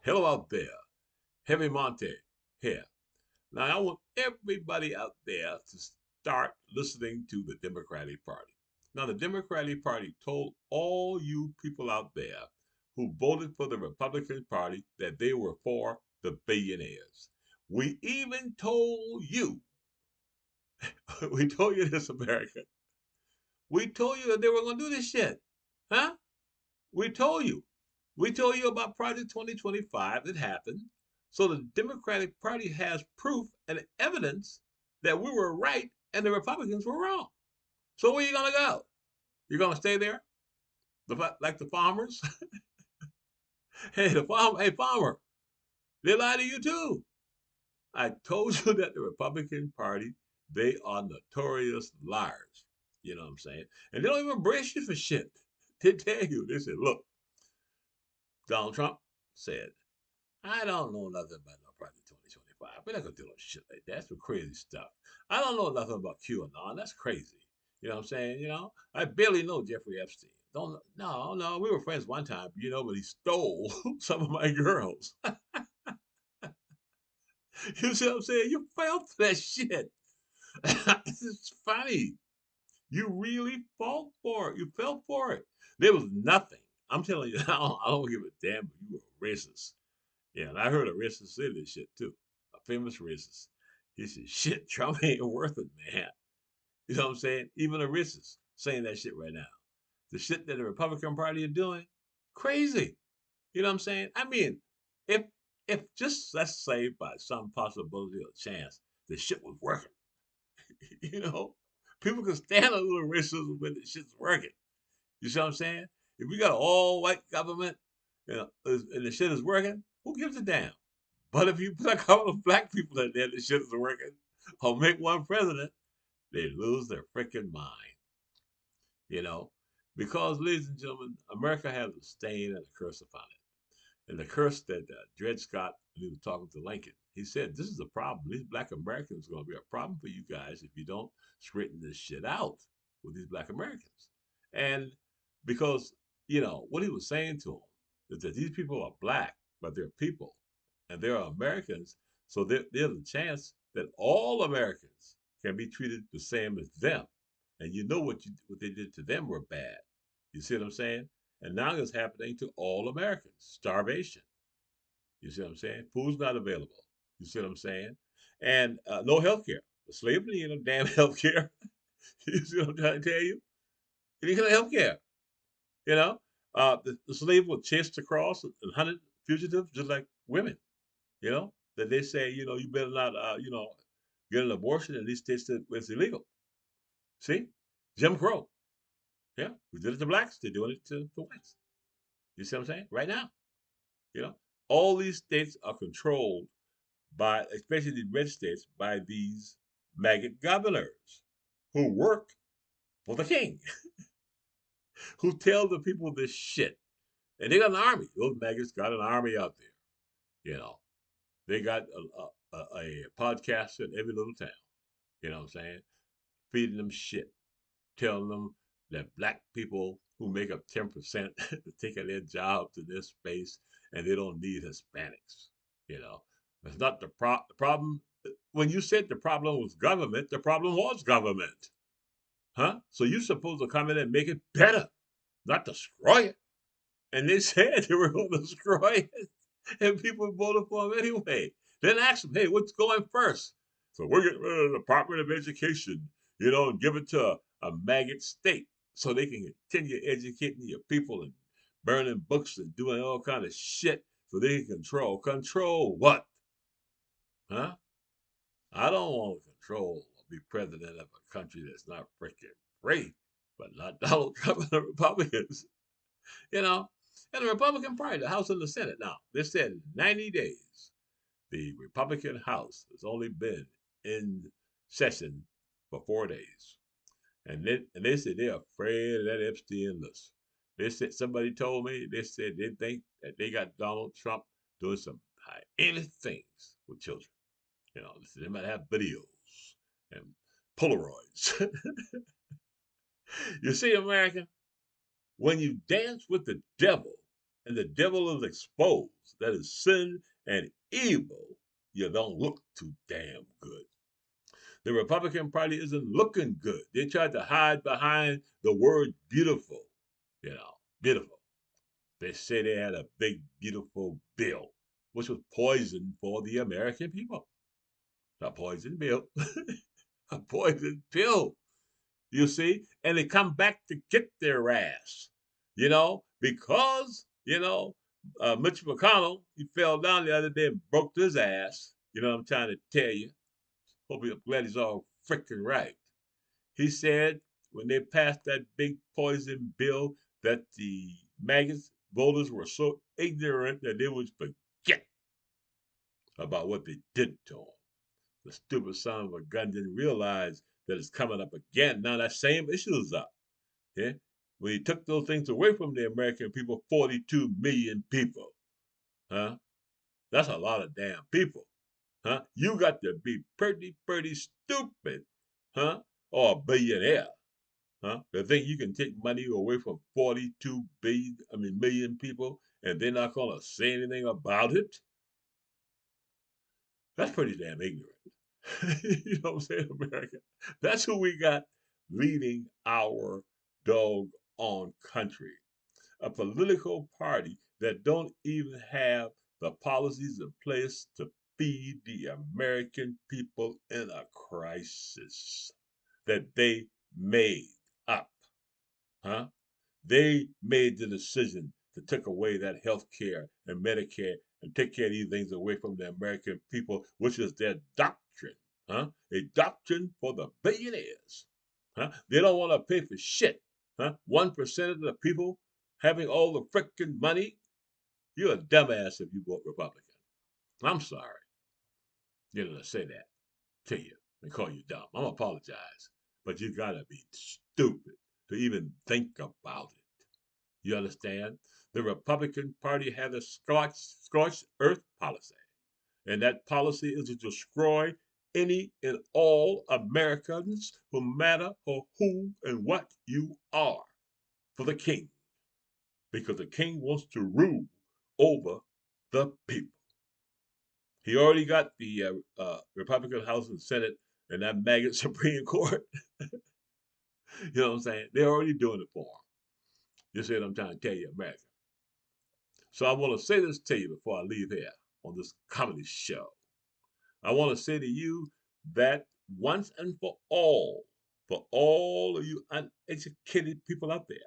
Hello out there. Heavy Monte here. Now, I want everybody out there to start listening to the Democratic Party. Now, the Democratic Party told all you people out there who voted for the Republican Party that they were for the billionaires. We even told you, we told you this, America. We told you that they were going to do this shit. Huh? We told you. We told you about Project 2025 that happened. So the Democratic Party has proof and evidence that we were right and the Republicans were wrong. So where are you going to go? You're going to stay there? Like the farmers? Hey, farmer, they lie to you too. I told you that the Republican Party, they are notorious liars. You know what I'm saying? And they don't even brace you for shit. They tell you, they said, look, Donald Trump said, I don't know nothing about no Project 2025. We're not gonna do no shit like that. That's some crazy stuff. I don't know nothing about QAnon. That's crazy. You know what I'm saying? I barely know Jeffrey Epstein. Don't no. We were friends one time, but he stole some of my girls. You see what I'm saying? You fell for that shit. It's funny. You really fell for it. You fell for it. There was nothing. I'm telling you, I don't give a damn if you were racist. Yeah, and I heard a racist say this shit too. A famous racist. He said, shit, Trump ain't worth it, man. You know what I'm saying? Even a racist saying that shit right now. The shit that the Republican Party are doing, crazy. You know what I'm saying? I mean, if if just let's say by some possibility or chance the shit was working, you know, people can stand a little racism when the shit's working. You see what I'm saying? If we got an all white government, and the shit is working, who gives a damn? But if you put a couple of black people in there, the shit is working, or make one president, they lose their freaking mind, you know? Because, ladies and gentlemen, America has a stain and a curse upon it. And the curse that Dred Scott, when he was talking to Lincoln, he said, this is a problem. These black Americans are going to be a problem for you guys if you don't straighten this shit out with these black Americans. And because, what he was saying to them is that these people are black, but they're people and they're Americans. So there's a chance that all Americans can be treated the same as them. And what they did to them were bad. You see what I'm saying? And now it's happening to all Americans. Starvation. You see what I'm saying? Food's not available. You see what I'm saying? And no health care. The slavery ain't no damn health care. You see what I'm trying to tell you? You need health care. You know? The slave was chased across and hunted fugitives just like women. That they say, you better not, get an abortion in these states that where it's illegal. See? Jim Crow. Yeah. We did it to blacks. They're doing it to the whites. You see what I'm saying? Right now. You know, all these states are controlled by, especially the red states, by these maggot governors who work for the king, who tell the people this shit. And they got an army. Those maggots got an army out there. They got a podcast in every little town. You know what I'm saying? Feeding them shit, telling them that black people who make up 10% are taking their jobs in this space and they don't need Hispanics. You know, it's not the problem. When you said the problem was government, the problem was government. Huh? So you're supposed to come in and make it better, not destroy it. And they said they were going to destroy it, and people voted for them anyway. Then ask them, hey, what's going first? So we're getting rid of the Department of Education, and give it to a maggot state so they can continue educating your people and burning books and doing all kind of shit so they can control. Control what? Huh? I don't want to control or be president of a country that's not freaking free, but not Donald Trump and the Republicans. You know, and the Republican Party, the House and the Senate. Now, they said 90 days. The Republican House has only been in session for 4 days. And they said they're afraid of that Epstein list. They said, somebody told me, they said they think that they got Donald Trump doing some heinous things with children. They might have videos and Polaroids. You see, America, when you dance with the devil and the devil is exposed. That is sin and evil. You don't look too damn good. The Republican Party isn't looking good. They tried to hide behind the word beautiful. Beautiful. They say they had a big, beautiful bill, which was poison for the American people. A poison bill, a poison pill, you see? And they come back to get their ass, because, Mitch McConnell, he fell down the other day and broke his ass. You know what I'm trying to tell you? Hope you're glad he's all freaking right. He said when they passed that big poison bill that the maggots voters were so ignorant that they would forget about what they did to him. The stupid son of a gun didn't realize that it's coming up again. Now that same issue is up. Yeah? When he took those things away from the American people, 42 million people. Huh? That's a lot of damn people. Huh? You got to be pretty stupid, huh? Or a billionaire, huh? To think you can take money away from 42 million people and they're not gonna say anything about it? That's pretty damn ignorant. You know what I'm saying, America? That's who we got leading our doggone country. A political party that don't even have the policies in place to feed the American people in a crisis that they made up, huh? They made the decision to take away that health care and Medicare and take care of these things away from the American people, which is their doctrine, huh? A doctrine for the billionaires, huh? They don't want to pay for shit, huh? 1% of the people having all the frickin' money. You're a dumbass if you vote Republican. I'm sorry, to say that to you and call you dumb. I'm apologize, but you gotta be stupid to even think about it. You understand? The Republican Party had a scorched earth policy, and that policy is to destroy any and all Americans, no matter who and what you are, for the king, because the king wants to rule over the people. He already got the Republican House and Senate and that maggot Supreme Court. You know what I'm saying? They're already doing it for him. You see what I'm trying to tell you, America. So I want to say this to you before I leave here on this comedy show. I want to say to you that once and for all of you uneducated people out there,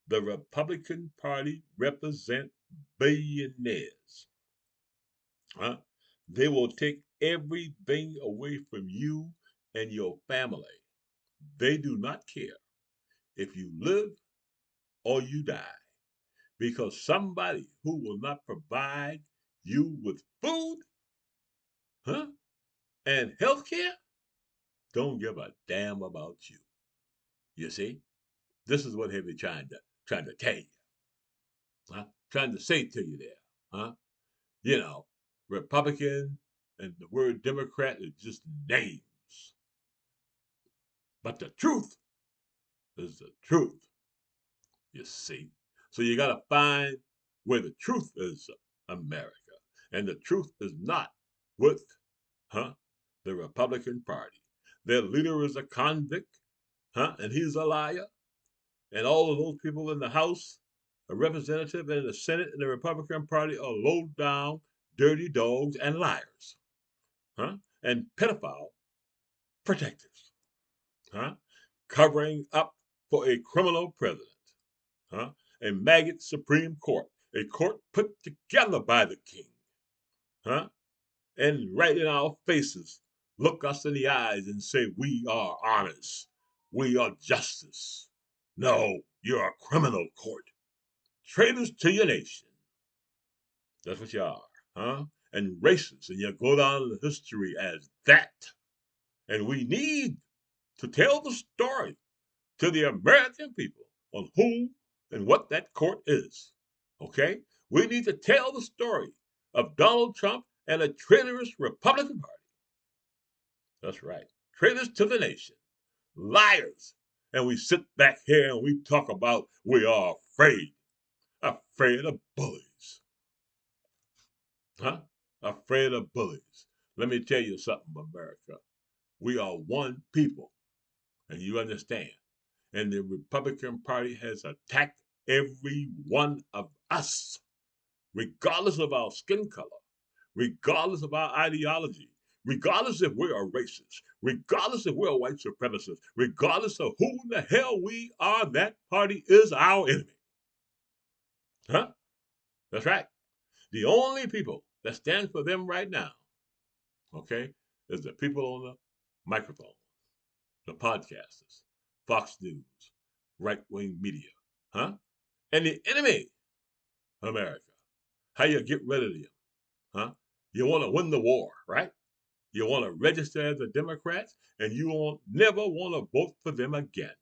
the Republican Party represent billionaires. Huh? They will take everything away from you and your family. They do not care if you live or you die, because somebody who will not provide you with food, huh, and health care don't give a damn about you. You see, this is what they be trying to tell you, huh? Trying to say to you there, huh? You know, Republican and the word Democrat is just names, but the truth is the truth. You see, so you got to find where the truth is, America, and the truth is not with, huh, the Republican Party. Their leader is a convict, huh, and he's a liar. And all of those people in the House, a representative, and in the Senate, and the Republican Party are low down, dirty dogs and liars, huh? And pedophile protectors, huh? Covering up for a criminal president, huh? A maggot Supreme Court, a court put together by the king, huh? And right in our faces, look us in the eyes and say, we are honest, we are justice. No, you're a criminal court. Traitors to your nation. That's what you are, huh? And racist, and you go down in history as that. And we need to tell the story to the American people on who and what that court is. Okay? We need to tell the story of Donald Trump and a traitorous Republican Party. That's right. Traitors to the nation. Liars. And we sit back here and we talk about we are afraid. Afraid of bullies. Huh? Afraid of bullies. Let me tell you something, America. We are one people, and you understand. And the Republican Party has attacked every one of us, regardless of our skin color, regardless of our ideology, regardless if we're a racist, regardless if we're a white supremacist, regardless of who the hell we are, that party is our enemy. Huh? That's right. The only people that stand for them right now, okay, is the people on the microphone, the podcasters, Fox News, right wing media, huh? And the enemy, America. How you get rid of them, huh? You want to win the war, right? You want to register as a Democrat, and you won't never want to vote for them again,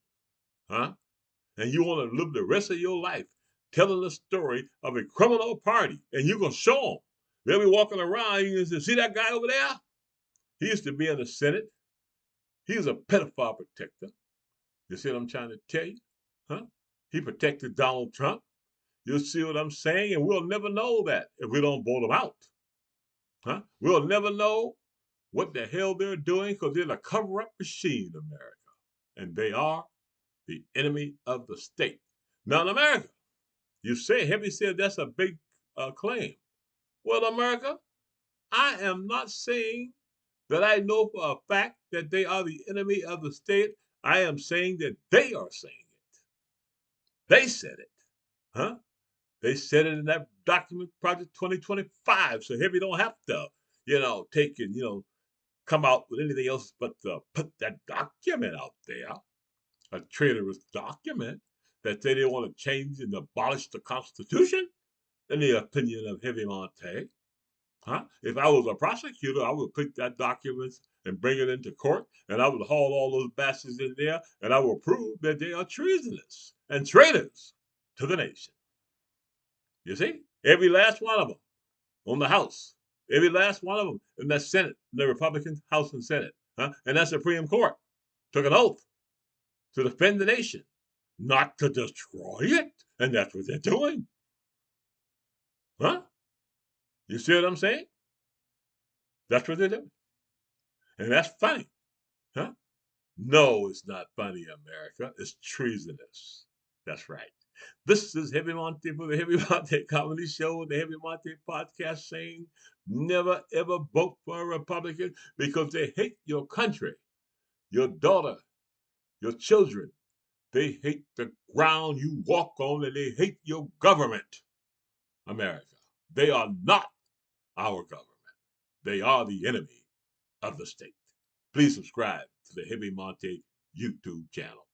huh? And you want to live the rest of your life telling the story of a criminal party, and you're gonna show them. They'll be walking around. You can see that guy over there. He used to be in the Senate. He's a pedophile protector. You see what I'm trying to tell you, huh? He protected Donald Trump. You'll see what I'm saying, and we'll never know that if we don't vote them out, huh? We'll never know what the hell they're doing because they're a cover-up machine, America, and they are the enemy of the state. Now, in America, you say Heavy said that's a big claim. Well, America, I am not saying that I know for a fact that they are the enemy of the state. I am saying that they are saying it. They said it, huh? They said it in that document, Project 2025. So Heavy don't have to, take and come out with anything else but put that document out there, a traitorous document that say they want to change and abolish the Constitution, in the opinion of Heavy Monte. Huh? If I was a prosecutor, I would pick that document and bring it into court, and I would haul all those bastards in there, and I will prove that they are treasonous and traitors to the nation. You see? Every last one of them on the House. Every last one of them in that Senate, the Republican House and Senate, huh? And that Supreme Court took an oath to defend the nation, not to destroy it. And that's what they're doing. Huh? You see what I'm saying? That's what they're doing. And that's funny. Huh? No, it's not funny, America. It's treasonous. That's right. This is Heavy Monte for the Heavy Monte Comedy Show, the Heavy Monte Podcast, saying never ever vote for a Republican because they hate your country, your daughter, your children. They hate the ground you walk on and they hate your government, America. They are not our government. They are the enemy of the state. Please subscribe to the Heavy Monte YouTube channel.